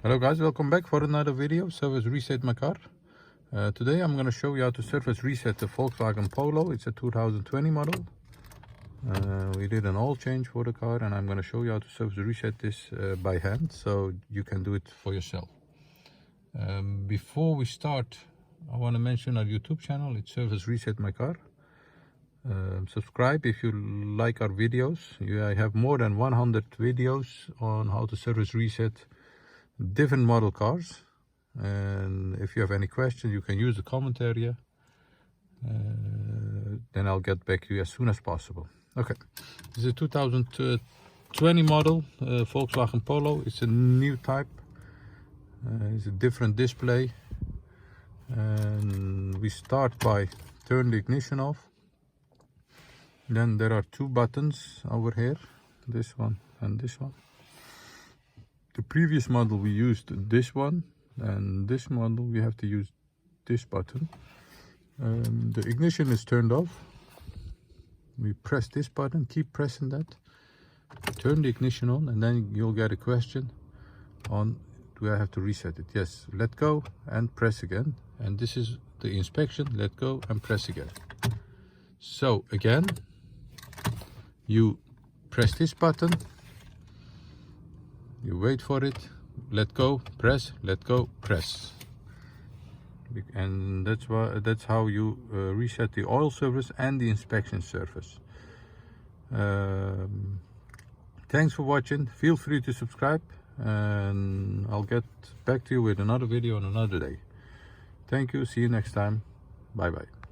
Hello guys, welcome back for another video, service reset my car. Today I'm going to show you how to service reset the Volkswagen Polo. It's a 2020 model. We did an oil change for the car and I'm going to show you how to service reset this by hand, so you can do it for yourself. Before we start, I want to mention our YouTube channel. It's Service Reset My Car. Subscribe if you like our videos. I have more than 100 videos on how to service reset different model cars, and if you have any questions you can use the comment area, then I'll get back to you as soon as possible. Okay, this is a 2020 model Volkswagen Polo. It's a new type, it's a different display, and we start by turn the ignition off. Then there are two buttons over here, this one and this one. The previous model we used this one, and this model we have to use this button. The ignition is turned off. We press this button, keep pressing that, turn the ignition on, and then you'll get a question on, do I have to reset it? Yes, let go and press again. And this is the inspection, let go and press again. So again, you press this button, you wait for it, let go, press, let go, press. And that's how you reset the oil service and the inspection service. Thanks for watching. Feel free to subscribe, and I'll get back to you with another video on another day. Thank you. See you next time. Bye bye.